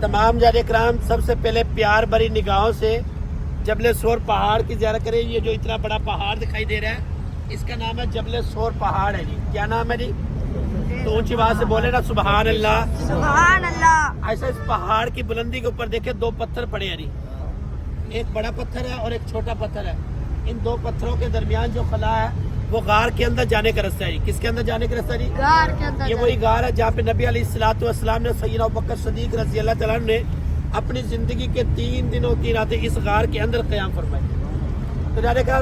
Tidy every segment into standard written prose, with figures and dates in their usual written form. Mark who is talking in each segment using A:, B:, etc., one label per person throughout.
A: तमाम जाने कराम सबसे पहले प्यार भरी निगाहों से जबल सोर पहाड़ की ज़ियारत करें। ये जो इतना बड़ा पहाड़ दिखाई दे रहा है इसका नाम है जबल सोर पहाड़ है जी। क्या नाम है जी? तो ऊंची आवाज से बोले ना सुभान अल्लाह
B: सुभान अल्लाह।
A: ऐसा इस पहाड़ की बुलंदी के ऊपर देखे दो पत्थर पड़े हैं जी, एक बड़ा पत्थर है और एक छोटा पत्थर है। इन दो पत्थरों के दरमियान जो खला है वो गार के अंदर जाने का रास्ता है जी। किसके अंदर जाने का रास्ता है जी?
B: गार के अंदर।
A: ये वही गार है जहाँ पे नबी अलैहिस्सलातु वस्सलाम ने सैयदना अबू बकर सिद्दीक रज़ी अल्लाह तआला अन्हु ने अपनी जिंदगी के 3 दिनों 3 रातें इस गार के अंदर क़याम फरमाई। तो जाने का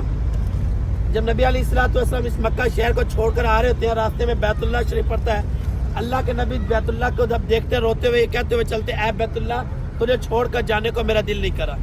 A: जब नबी अलैहिस्सलातु वस्सलाम इस मक्का शहर को छोड़कर आ रहे होते हैं, रास्ते में बैतुल्लाह शरीफ पड़ता है। अल्लाह के नबी बैतुल्लाह को जब देखते रोते हुए कहते हुए चलते, ऐ बैतुल्लाह तुझे छोड़कर जाने को मेरा दिल नहीं करा,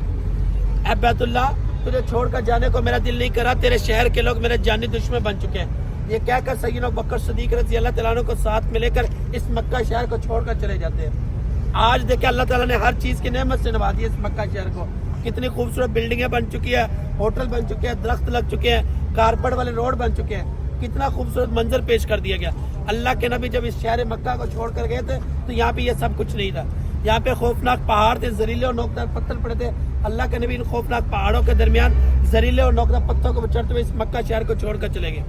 A: ऐ बैतुल्लाह तुझे छोड़कर जाने को मेरा दिल नहीं करा, तेरे शहर के लोग मेरे जानी दुश्मन बन चुके हैं। ये कहकर सैयदना अबू बकर सिद्दीक रज़ी अल्लाह तआला अन्हु को साथ में लेकर इस मक्का शहर को छोड़कर चले जाते हैं। आज देखे अल्लाह ताला ने हर चीज़ की नेमत से नवाजी है इस मक्का शहर को। कितनी खूबसूरत बिल्डिंगें बन चुकी है, होटल बन चुके हैं, दरख्त लग चुके हैं, कारपेट वाले रोड बन चुके हैं, कितना खूबसूरत मंजर पेश कर दिया गया। अल्लाह के नबी जब इस शहर मक्का को छोड़ कर गए थे तो यहाँ पे ये सब कुछ नहीं था। यहाँ पे खौफनाक पहाड़ थे, जहरीले और नोकदार पत्थर पड़े थे। अल्लाह के नबी इन खौफनाक पहाड़ों के दरमियान जहरीले और नोकदार पत्थरों को चढ़ते हुए इस मक्का शहर को छोड़कर चले गए।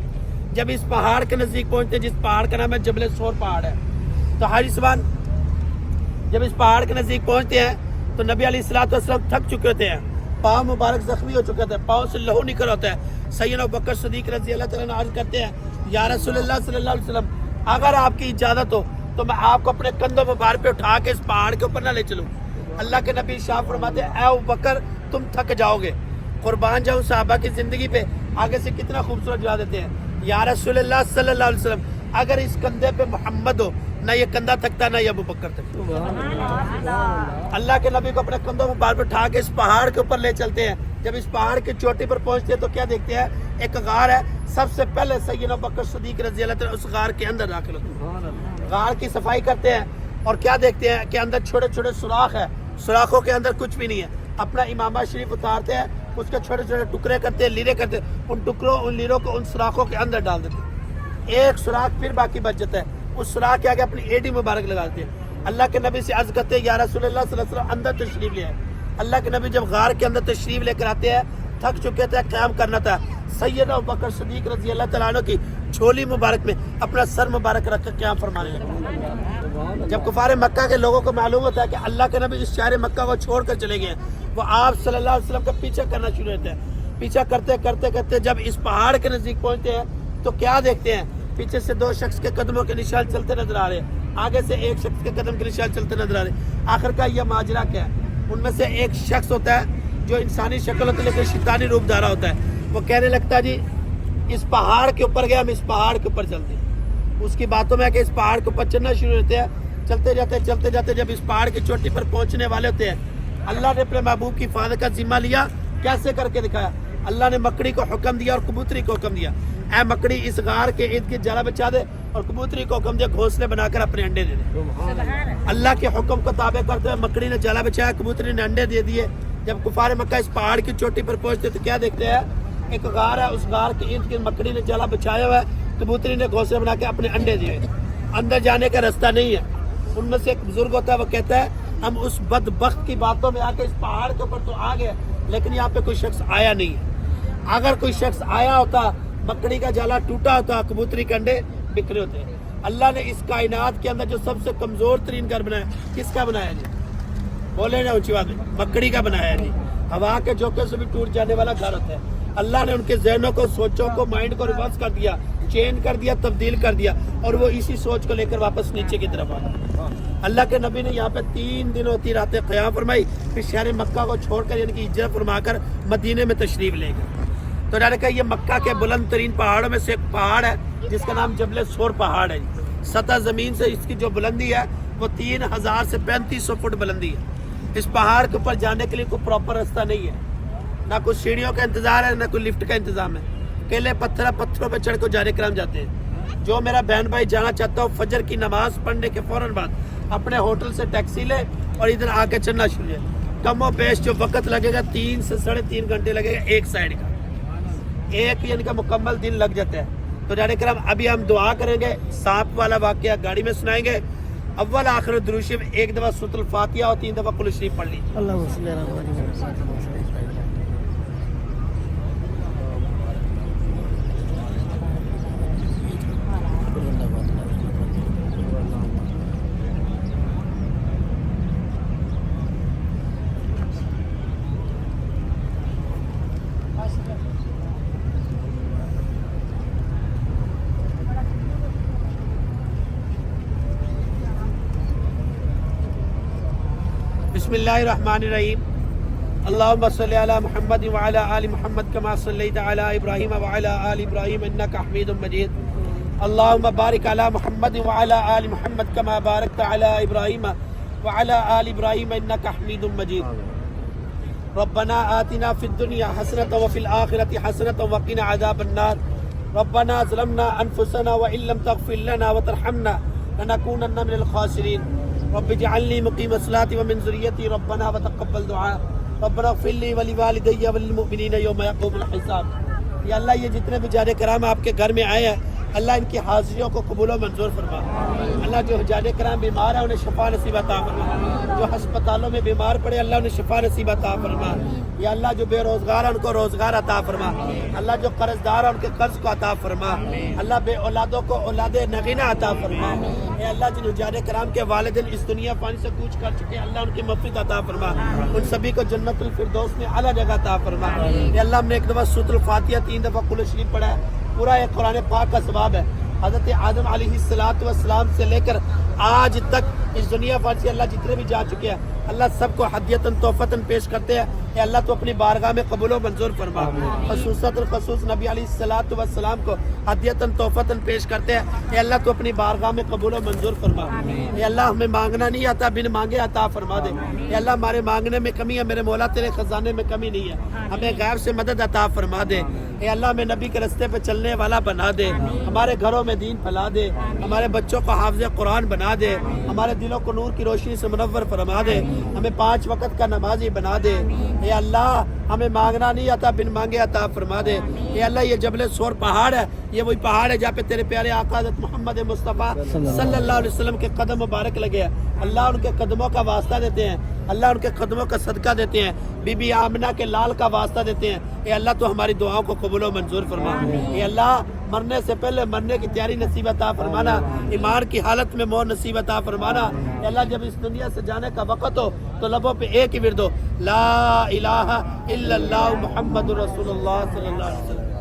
A: जब इस पहाड़ के नजदीक पहुंचते, जिस पहाड़ का नाम है जबल सोर पहाड़ है, तो हाजी सुभान जब इस पहाड़ के नजदीक पहुंचते हैं तो नबी अलैहिस्सलातु वस्सलाम थक चुके होते हैं, पाँव मुबारक जख्मी हो चुके थे, पाँव से लहू निकल होता है। सैयदना अबू बकर सिद्दीक रज़ी अल्लाह तआला अन्हु अर्ज करते हैं, या रसूलुल्लाह सल्लल्लाहु अलैहि वसल्लम अगर आपकी इजाजत हो तो मैं आपको अपने कंधों मुबारक पे उठा के इस पहाड़ के ऊपर ना ले चलूं। अल्लाह के नबी शाह फरमाते हैं, ऐ अबू बकर तुम थक जाओगे, कुर्बान जाऊं सहाबा की जिंदगी पे। आगे से कितना खूबसूरत जवाब देते हैं, या रसूलुल्लाह सल्लल्लाहु अलैहि वसल्लम अगर इस कंधे पे मोहम्मद हो ना ये कंधा थकता ना ये अबू बकर थकता। अल्लाह के नबी को अपने कंधों मुबारक पे उठा के इस पहाड़ के ऊपर ले चलते हैं। जब इस पहाड़ की चोटी पर पहुंचते हैं तो क्या देखते हैं, एक गार है। सबसे पहले सैयदना अबू बकर सिद्दीक रज़ी अल्लाह तआला उस गार के अंदर दाखिल होते हैं, गार की सफाई करते हैं और क्या देखते हैं कि अंदर छोटे छोटे सुराख है, सुराखों के अंदर कुछ भी नहीं है। अपना इमामा शरीफ उतारते हैं, उसके छोटे छोटे टुकड़े करते हैं, लीरे करते हैं, उन टुकड़ों उन लीरों को उन सुराखों के अंदर डाल देते हैं। एक सुराख फिर बाकी बच जाता है, उस सुराख के आगे अपनी एडी मुबारक लगाते हैं। अल्लाह के नबी से अर्ज करते हैं, या रसूलुल्लाह सल्लल्लाहु अलैहि वसल्लम अंदर तशरीफ ले आए। अल्लाह के नबी जब गार के अंदर तशरीफ लेकर आते हैं, थक चुके थे, क़याम करना था। सैयदना अबू बकर सिद्दीक रज़ी अल्लाह तआला अन्हु की झोली मुबारक में अपना सर मुबारक रख कर क़याम फरमाने लगे। जब कुफार मक्का के लोगों को मालूम होता है कि अल्लाह के नबी इस शहर मक्का को छोड़ कर चले गए, वो आप सल्लल्लाहु अलैहि वसल्लम का पीछा करना शुरू होते हैं। पीछा करते करते करते जब इस पहाड़ के नजदीक पहुंचते हैं तो क्या देखते हैं, पीछे से 2 शख्स के कदमों के निशान चलते नजर आ रहे हैं, आगे से एक शख्स के कदम के निशान चलते नजर आ रहे हैं। आखिर का यह माजरा क्या है? उनमें से एक शख्स होता है जो इंसानी शक्ल होती है लेकिन शैतानी रूप धारा होता है। वो कहने लगता है, जी इस पहाड़ के ऊपर गया, हम इस पहाड़ के ऊपर चलते हैं। उसकी बातों में आके इस पहाड़ के ऊपर चलना शुरू होते हैं। चलते जाते जब इस पहाड़ की चोटी पर पहुंचने वाले होते हैं, अल्लाह ने अपने महबूब की हिफाजत का जिम्मा लिया। कैसे करके दिखाया? अल्लाह ने मकड़ी को हुक्म दिया और कबूतरी को हुक्म दिया, ऐ मकड़ी इस गार के इर्द गिर्द जाला बिछा दे, और कबूतरी को हुक्म दिया घोंसले बनाकर अपने अंडे दे दे। अल्लाह के हुक्म को ताबे करते हुए मकड़ी ने जाला बिछाया, कबूतरी ने अंडे दे दिए। जब कुफार मक्का इस पहाड़ की चोटी पर पहुंचते तो क्या देखते हैं, एक गार है, उस गार के इर्द गिर्द मकड़ी ने जाला बिछाया हुआ है, कबूतरी ने घोंसले बना के अपने अंडे दिए। अंदर जाने का रास्ता नहीं है। उनमें से एक बुजुर्ग होता है, वो कहता है, हम उस बदबख्त की बातों में आके इस पहाड़ के ऊपर तो आ गए लेकिन यहाँ पे कोई शख्स आया नहीं है। अगर कोई शख्स आया होता, मकड़ी का जाला टूटा होता, कबूतरी के अंडे बिखरे होते। अल्लाह ने इस कायनात के अंदर जो सबसे कमजोर तरीन घर बनाया, किसका बनाया जी? बोले ना ऊंची बात में, मकड़ी का बनाया जी। हवा के झोंके से भी टूट जाने वाला घर होता है। अल्लाह ने उनके ज़हनों को, सोचों को, माइंड को रिवर्स कर दिया, चेंज कर दिया, तब्दील कर दिया, और वो इसी सोच को लेकर वापस नीचे की तरफ आ। अल्लाह के नबी ने यहाँ पे 3 दिनों 3 रातें क़याम फरमाई, फिर शहर मक्का को छोड़कर यानी कि हिजरत फरमाकर मदीने में तशरीफ ले गए। तो मैंने कहा ये मक्का के बुलंद तरीन पहाड़ों में से एक पहाड़ है जिसका नाम जबल सोर पहाड़ है। सतह ज़मीन से इसकी जो बुलंदी है वो 3000 से 3500 फुट बुलंदी है। इस पहाड़ के ऊपर जाने के लिए कोई प्रॉपर रास्ता नहीं है, ना कुछ सीढ़ियों का इंतजार है, ना कोई लिफ्ट का इंतजाम है। केले पत्थरों पर चढ़ कर जाने क्रम जाते हैं। जो मेरा बहन भाई जाना चाहता हो, फजर की नमाज पढ़ने के फौरन बाद अपने होटल से टैक्सी ले और इधर आके चलना शुरू है। कमो पेश जो वक्त लगेगा 3 से 3.5 घंटे लगेगा एक साइड का, एक यानी का मुकम्मल दिन लग जाता है। तो जाने क्रम अभी हम दुआ करेंगे, सांप वाला वाकया गाड़ी में सुनाएंगे, اول آخر درود شریف ایک دفعہ سورۃ الفاتحہ اور 3 دفعہ قل شریف پڑھ لیجیے.
C: اللهم صل على محمد.
A: بسم اللہ الرحمن الرحیم. اللہم صلی علی محمد وعلی آل محمد کما صلیت علی ابراہیم وعلی آل ابراہیم انک حمید مجید. اللہم بارک علی محمد وعلی آل محمد کما بارکت علی ابراہیم وعلی آل ابراہیم انک حمید مجید. ربنا آتنا فی الدنیا حسنۃ وفی الآخرۃ حسنۃ وقنا عذاب النار. ربنا ظلمنا انفسنا وان لم تغفر لنا وترحمنا لنکونن من الخاسرین. رب اجعلنی مقیم الصلاۃ ومن ذریتی ربنا وتقبل دعاء. ربنا اغفر لی ولوالدی وللمؤمنین یوم یقوم الحساب. یا اللہ یہ جتنے بھی حجاج کرام آپ کے گھر میں آئے ہیں اللہ ان کی حاضریوں کو قبول و منظور فرما. اللہ جو حجاج کرام بیمار ہیں انہیں شفا نصیب عطا فرما. جو ہسپتالوں میں بیمار پڑے اللہ انہیں شفا نصیب عطا فرما. یا اللہ جو بے روزگار ہیں ان کو روزگار عطا فرما. اللہ جو قرض دار ہیں ان کے قرض کو عطا فرما. اللہ بے اولادوں کو اولاد نگینہ عطا فرما. اے اللہ جن حجاج کرام کے والدین اس دنیا فانی سے کوچ کر چکے اللہ ان کی مغفرت عطا فرما. ان سبھی کو جنت الفردوس میں اعلیٰ جگہ عطا فرما. اے اللہ ہم نے ایک دفعہ سورۃ الفاتحہ 3 دفعہ قل شریف پڑھا ہے. پورا ایک قرآن پاک کا ثواب ہے. حضرت آدم علیہ السلام سے لے کر آج تک اس دنیا فانی سے اللہ جتنے بھی جا چکے ہیں اللہ سب کو ہدیتاً تحفتاً پیش کرتے ہیں. اے اللہ تو اپنی بارگاہ میں قبول و منظور فرما. خصوصاً نبی علیہ السلام کو ہدیتاً تحفتاً پیش کرتے ہیں. اے اللہ تو اپنی بارگاہ میں قبول و منظور فرما. اے اللہ ہمیں مانگنا نہیں آتا بن مانگے عطا فرما دے. اے اللہ ہمارے مانگنے میں کمی ہے میرے مولا تیرے خزانے میں کمی نہیں ہے. ہمیں غیب سے مدد عطا فرما دے. اے اللہ ہمیں نبی کے رستے پہ چلنے والا بنا دے. ہمارے گھروں میں دین پھیلا دے. ہمارے بچوں کو حافظ قرآن بنا دے. ہمارے دلوں کو نور کی روشنی سے منور فرما دے. ہمیں 5 وقت کا نمازی بنا دے. اے اللہ ہمیں مانگنا نہیں آتا بن مانگے عطا فرما دے. اے اللہ یہ جبل سور پہاڑ ہے یہ وہی پہاڑ ہے جہاں پہ تیرے پیارے آقا حضرت محمد مصطفیٰ صلی اللہ علیہ وسلم کے قدم مبارک لگے ہیں. اللہ ان کے قدموں کا واسطہ دیتے ہیں. اللہ ان کے قدموں کا صدقہ دیتے ہیں. بی بی آمنہ کے لال کا واسطہ دیتے ہیں. اے اللہ تو ہماری دعاؤں کو قبول و منظور فرما. اے اللہ مرنے سے پہلے مرنے کی تیاری نصیب عطا فرمانا. ایمان کی حالت میں موت نصیب عطا فرمانا. اے اللہ جب اس دنیا سے جانے کا وقت ہو تو لبوں پہ ایک ہی ورد ہو لا الہ الا اللہ محمد رسول اللہ صلی اللہ علیہ وسلم.